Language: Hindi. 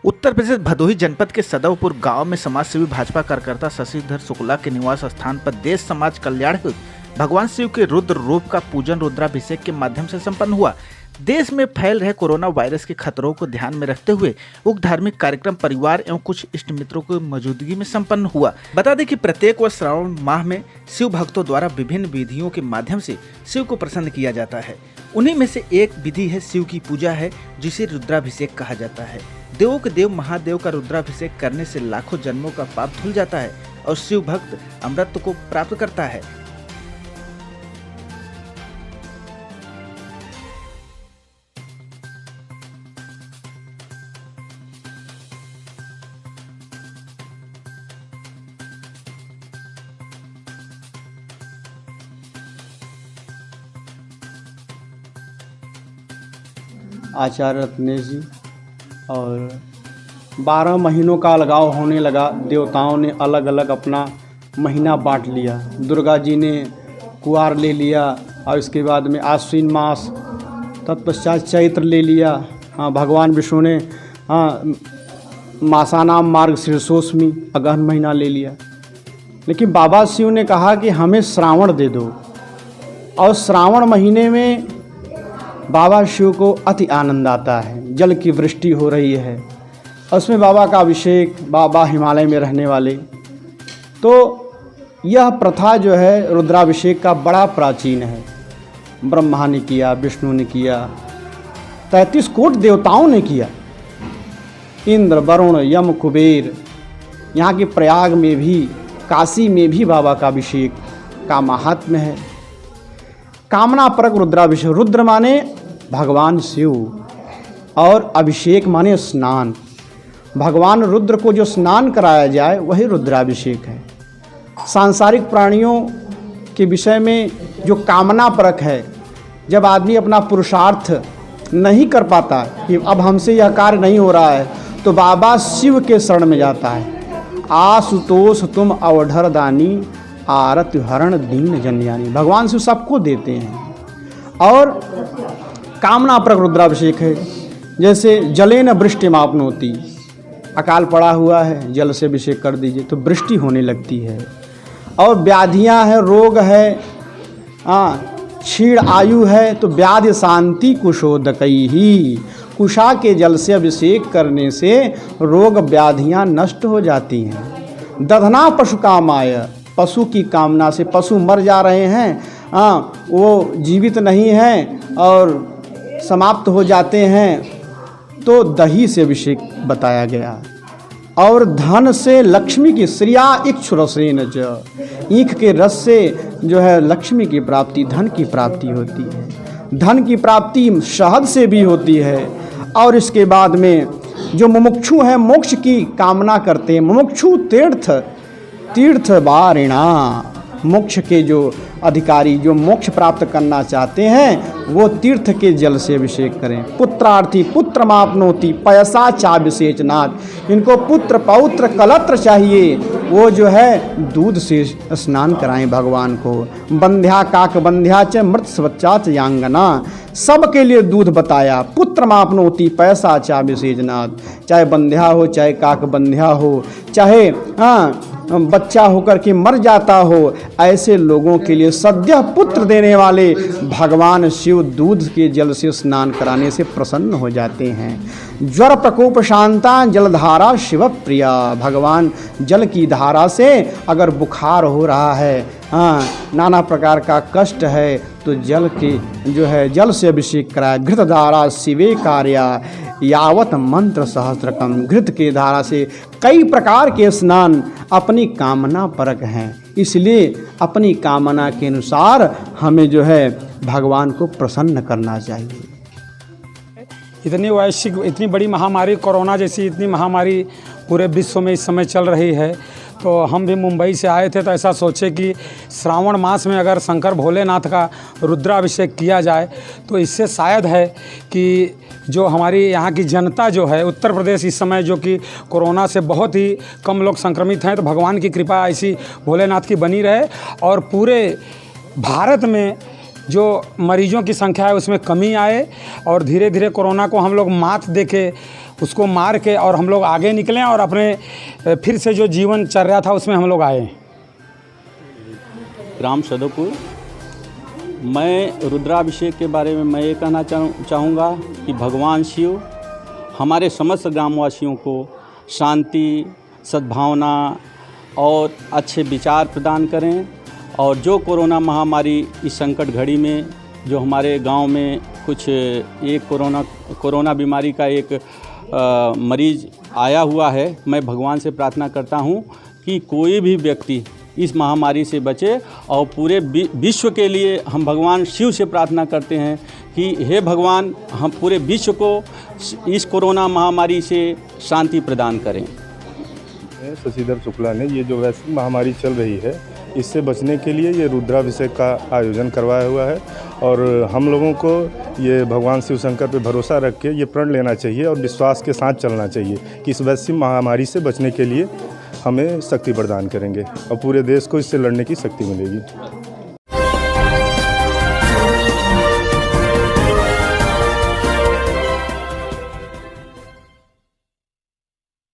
उत्तर प्रदेश भदोही जनपद के सदवपुर गांव में समाजसेवी भाजपा कार्यकर्ता शशिधर शुक्ला के निवास स्थान पर देश समाज कल्याण हेतु भगवान शिव के रुद्र रूप का पूजन रुद्राभिषेक के माध्यम से संपन्न हुआ। देश में फैल रहे कोरोना वायरस के खतरों को ध्यान में रखते हुए उक्त धार्मिक कार्यक्रम परिवार एवं कुछ इष्ट मित्रों की मौजूदगी में संपन्न हुआ। बता दें कि प्रत्येक वर्ष श्रावण माह में शिव भक्तों द्वारा विभिन्न विधियों के माध्यम से शिव को प्रसन्न किया जाता है। उन्हीं में से एक विधि है शिव की पूजा है, जिसे रुद्राभिषेक कहा जाता है। देवों के देव महादेव का रुद्राभिषेक करने से लाखों जन्मों का पाप धुल जाता है और शिव भक्त अमृत को प्राप्त करता है। आचार्य रत्नेश जी और 12 महीनों का अलगाव होने लगा। देवताओं ने अलग अलग अपना महीना बांट लिया। दुर्गा जी ने कुआर ले लिया और इसके बाद में आश्विन मास, तत्पश्चात चैत्र ले लिया। भगवान विष्णु ने मासानाम मार्गशीर्षोष्मी अगहन महीना ले लिया। लेकिन बाबा शिव ने कहा कि हमें श्रावण दे दो, और श्रावण महीने में बाबा शिव को अति आनंद आता है। जल की वृष्टि हो रही है, उसमें बाबा का अभिषेक, बाबा हिमालय में रहने वाले। तो यह प्रथा जो है रुद्राभिषेक का बड़ा प्राचीन है। ब्रह्मा ने किया, विष्णु ने किया, 33 कोटि देवताओं ने किया। इंद्र, वरुण, यम, कुबेर, यहाँ के प्रयाग में भी, काशी में भी बाबा का अभिषेक का महात्म्य है। कामना परक रुद्राभिषेक। रुद्र माने भगवान शिव और अभिषेक माने स्नान। भगवान रुद्र को जो स्नान कराया जाए वही रुद्राभिषेक है। सांसारिक प्राणियों के विषय में जो कामना परक है, जब आदमी अपना पुरुषार्थ नहीं कर पाता कि अब हमसे यह कार्य नहीं हो रहा है, तो बाबा शिव के शरण में जाता है। आशुतोष तुम अवधर दानी, आरत हरण दीन जनयानी। भगवान शिव सबको देते हैं। और कामना परक रुद्राभिषेक है। जैसे जलेन वृष्टि मापनोति, अकाल पड़ा हुआ है, जल से अभिषेक कर दीजिए तो वृष्टि होने लगती है। और व्याधियां हैं, रोग है, क्षीण आयु है, तो व्याधि शांति कुशोदकई ही। कुशा के जल से अभिषेक करने से रोग व्याधियां नष्ट हो जाती हैं। दधना पशु कामाय, पशु की कामना से पशु मर जा रहे हैं, वो जीवित नहीं हैं और समाप्त हो जाते हैं, तो दही से अभिषेक बताया गया। और धन से लक्ष्मी की, श्रिया इक्षुरसेन च, ईख के रस से जो है लक्ष्मी की प्राप्ति, धन की प्राप्ति होती है। धन की प्राप्ति शहद से भी होती है। और इसके बाद में जो मुमुक्षु हैं, मोक्ष की कामना करते हैं, मुमुक्षु तीर्थ बारिणा, मोक्ष के जो अधिकारी, जो मोक्ष प्राप्त करना चाहते हैं, वो तीर्थ के जल से अभिषेक करें। पुत्रार्थी पुत्र मापनोति, पैसा चाभिषेचनाथ। इनको पुत्र पौत्र कलत्र चाहिए, वो जो है दूध से स्नान कराएं भगवान को। बंध्या काक बंध्या च मृत स्वच्छा च यांगना, सबके लिए दूध बताया। पुत्र मापनोति पैसा चाभिषेचनाथ। चाहे बंध्या हो, चाहे काक बंध्या हो, चाहे बच्चा होकर के मर जाता हो, ऐसे लोगों के लिए सद्य पुत्र देने वाले भगवान शिव दूध के जल से स्नान कराने से प्रसन्न हो जाते हैं। ज्वर प्रकोप शांता जलधारा शिव प्रिया। भगवान जल की धारा से अगर बुखार हो रहा है, नाना प्रकार का कष्ट है, तो जल के जो है जल से अभिषेक कराया। घृत धारा शिवे कार्या, यावत मंत्र सहस्त्रकम। घृत के धारा से कई प्रकार के स्नान अपनी कामना परक हैं, इसलिए अपनी कामना के अनुसार हमें जो है भगवान को प्रसन्न करना चाहिए। इतनी वैश्विक, इतनी बड़ी महामारी, कोरोना जैसी इतनी महामारी पूरे विश्व में इस समय चल रही है, तो हम भी मुंबई से आए थे, तो ऐसा सोचे कि श्रावण मास में अगर शंकर भोलेनाथ का रुद्राभिषेक किया जाए तो इससे शायद है कि जो हमारी यहाँ की जनता जो है, उत्तर प्रदेश इस समय जो कि कोरोना से बहुत ही कम लोग संक्रमित हैं, तो भगवान की कृपा ऐसी भोलेनाथ की बनी रहे और पूरे भारत में जो मरीजों की संख्या है उसमें कमी आए और धीरे धीरे कोरोना को हम लोग मात देके उसको मार के और हम लोग आगे निकलें और अपने फिर से जो जीवन चल रहा था उसमें हम लोग आए। ग्राम सदोपुर। मैं रुद्राभिषेक के बारे में मैं ये कहना चाहूँगा कि भगवान शिव हमारे समस्त ग्रामवासियों को शांति, सद्भावना और अच्छे विचार प्रदान करें, और जो कोरोना महामारी इस संकट घड़ी में जो हमारे गांव में कुछ एक कोरोना बीमारी का एक मरीज आया हुआ है, मैं भगवान से प्रार्थना करता हूं कि कोई भी व्यक्ति इस महामारी से बचे, और पूरे विश्व के लिए हम भगवान शिव से प्रार्थना करते हैं कि हे भगवान, हम पूरे विश्व को इस कोरोना महामारी से शांति प्रदान करें। शशिधर शुक्ला ने ये जो वैश्विक महामारी चल रही है, इससे बचने के लिए ये रुद्राभिषेक का आयोजन करवाया हुआ है, और हम लोगों को ये भगवान शिव शंकर पे भरोसा रख के ये प्रण लेना चाहिए और विश्वास के साथ चलना चाहिए कि इस वैश्विक महामारी से बचने के लिए हमें शक्ति प्रदान करेंगे और पूरे देश को इससे लड़ने की शक्ति मिलेगी।